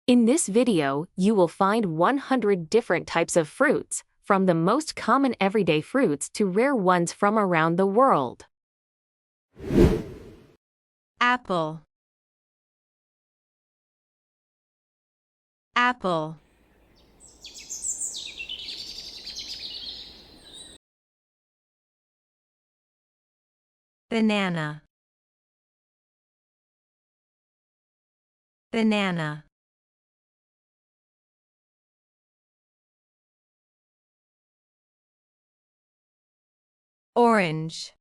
In this video, you will find 100 different types of fruits, from the most common everyday fruits to rare ones from around the world. Apple. Apple. Banana. Banana. Orange.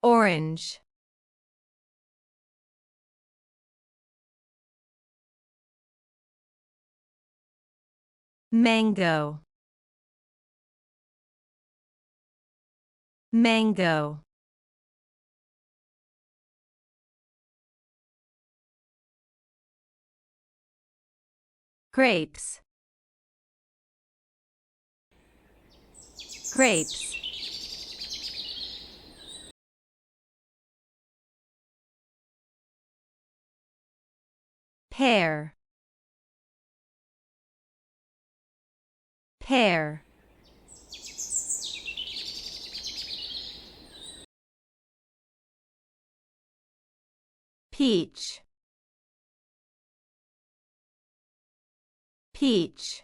Orange. Mango. Mango. Grapes. Grapes. Pear. Pear. Peach. Peach.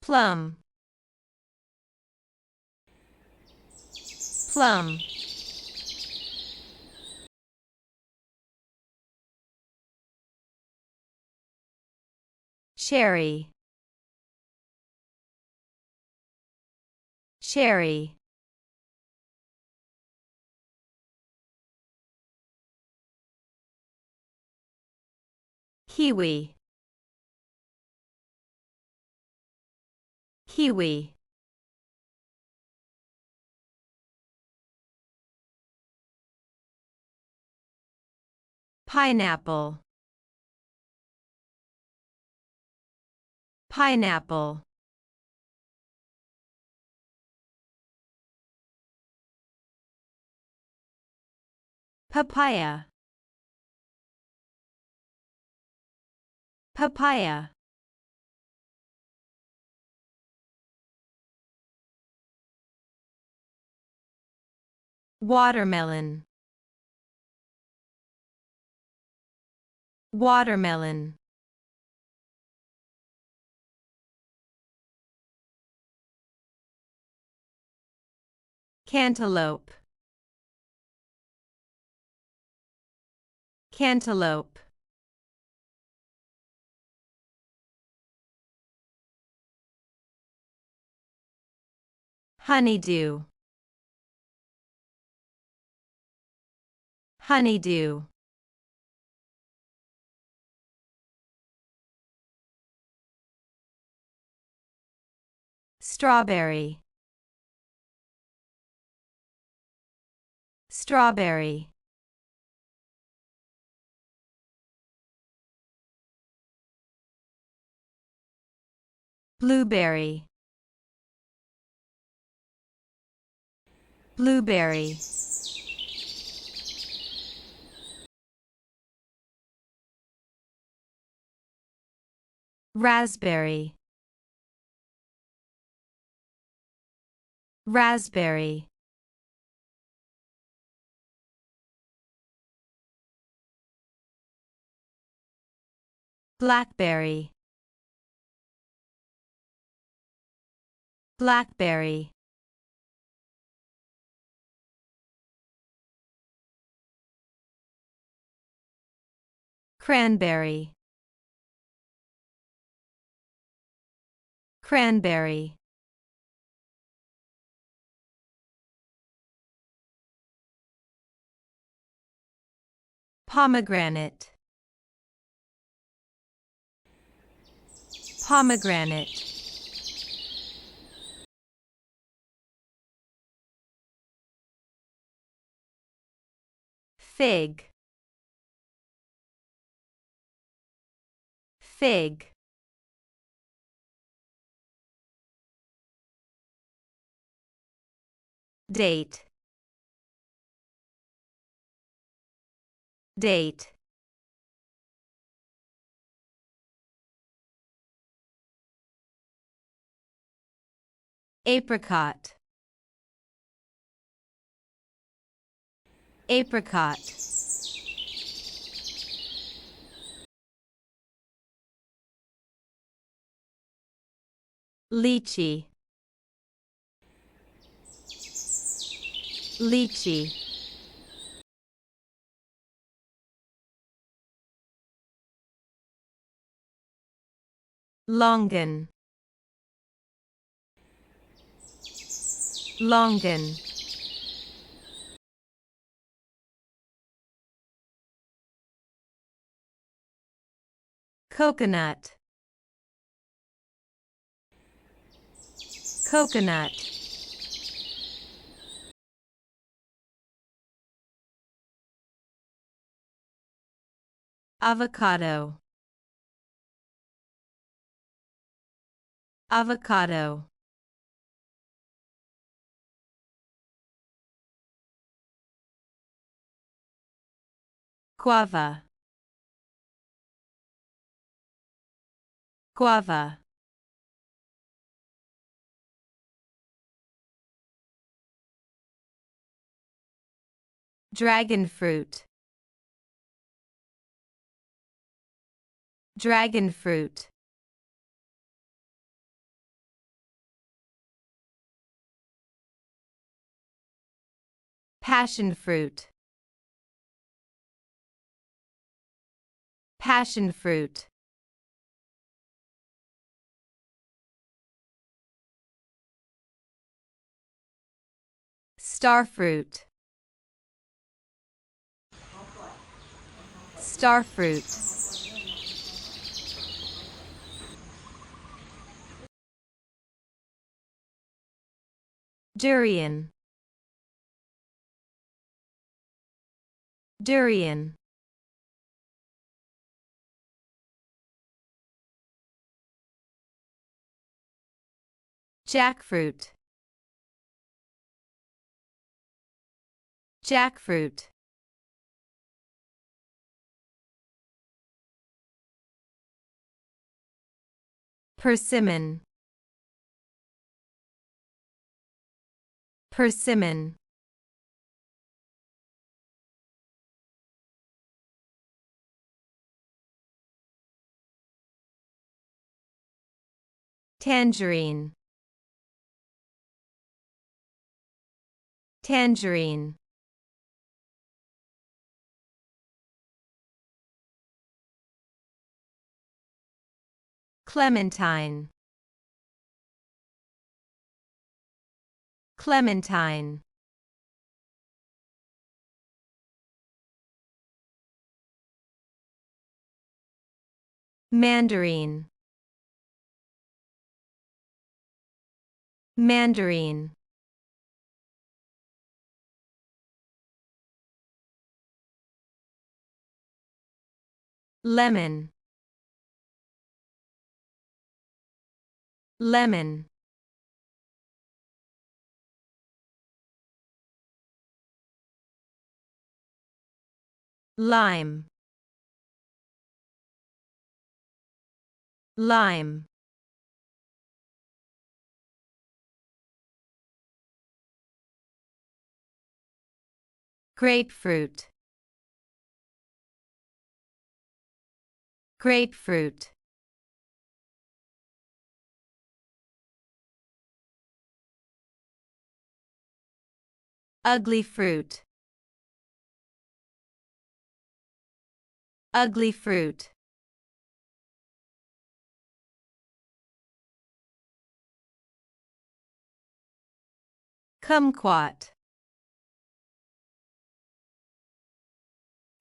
Plum. Plum. Cherry. Cherry. Kiwi. Kiwi. Pineapple. Pineapple. Papaya. Papaya. Watermelon. Watermelon. Cantaloupe. Cantaloupe. Honeydew. Honeydew. Strawberry. Strawberry. Blueberry. Blueberry. Raspberry. Raspberry. Blackberry. Blackberry. Cranberry. Cranberry. Pomegranate. Pomegranate. Fig. Fig. date, date, apricot, apricot, lychee, lychee, longan, longan, coconut, coconut, avocado, avocado, guava, guava, dragon fruit, dragon fruit, passion fruit, passion fruit, starfruit, starfruit, durian, durian, jackfruit, jackfruit, persimmon, persimmon, tangerine, tangerine, clementine, clementine, mandarin, mandarin, lemon, lemon, lime, lime, grapefruit, grapefruit, ugly fruit, ugly fruit, kumquat,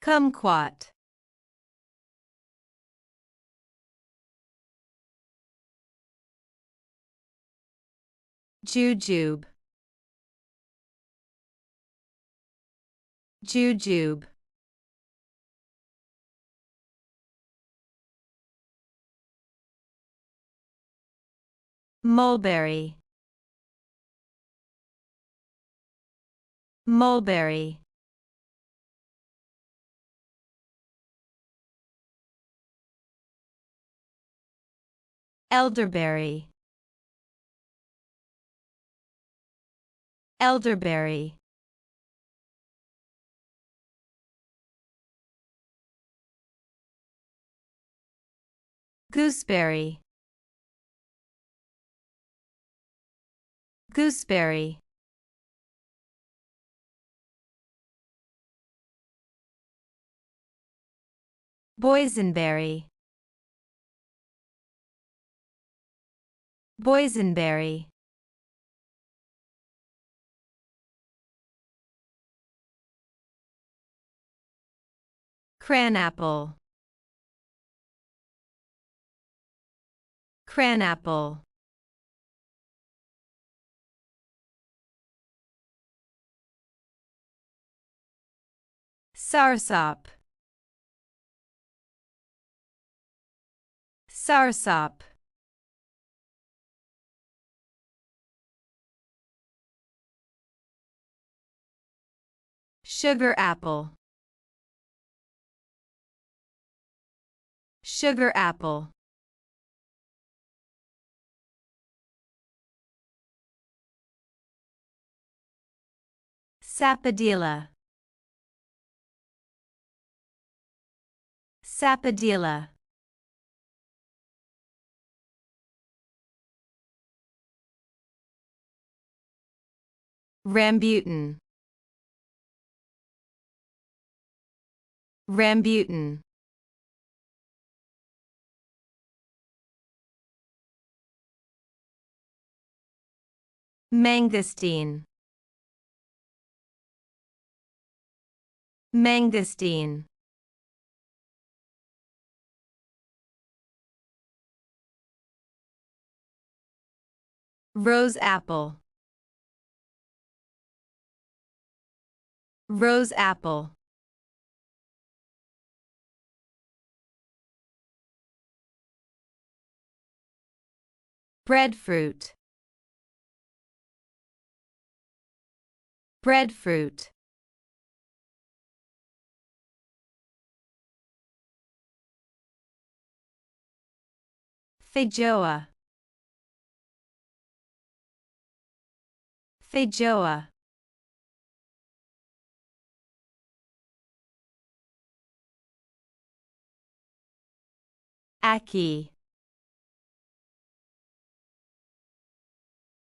kumquat, jujube, jujube, mulberry, mulberry, elderberry, elderberry, gooseberry, gooseberry, boysenberry, boysenberry, cranapple, cranapple, soursop, soursop, sugar apple, sugar apple, sapodilla, sapodilla, rambutan, rambutan, mangosteen, mangosteen, rose apple, rose apple, breadfruit, breadfruit, feijoa, feijoa, ackee,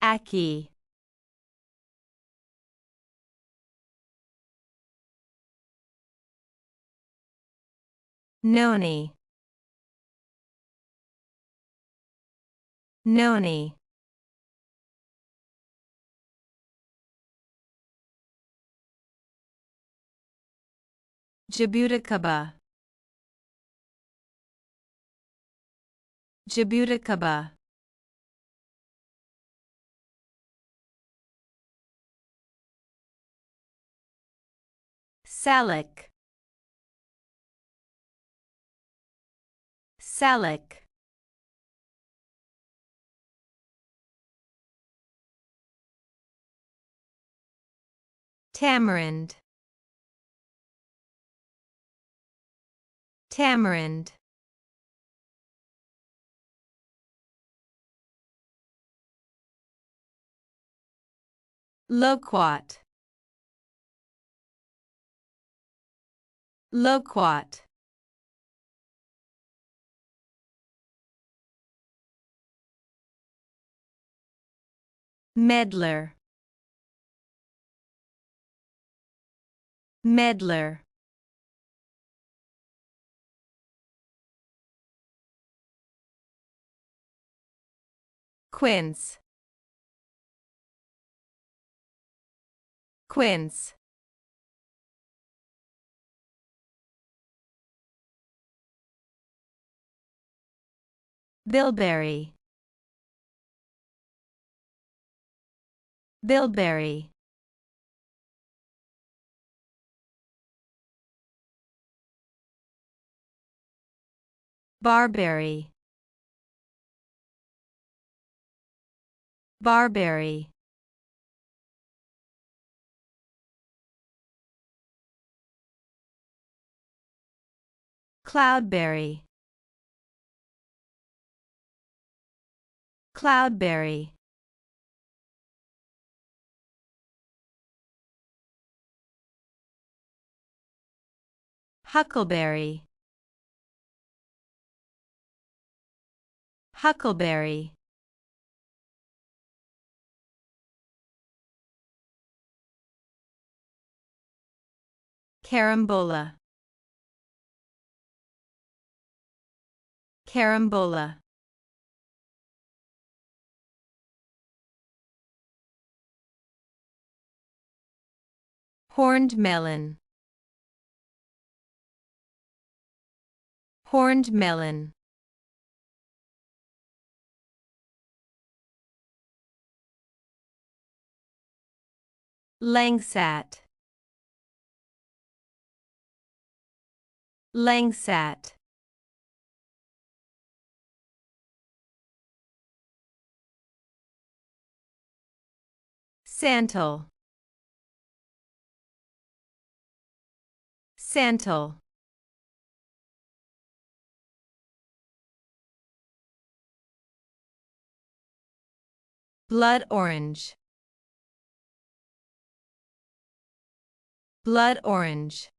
ackee, noni, noni, jabuticaba, jabuticaba, salic, salic, tamarind, tamarind, loquat, loquat, medlar, medlar, quince, quince, bilberry, bilberry, barberry, barberry, cloudberry, cloudberry, huckleberry, huckleberry, carambola, carambola, horned melon, horned melon, langsat, langsat, santal, santal, blood orange, blood orange,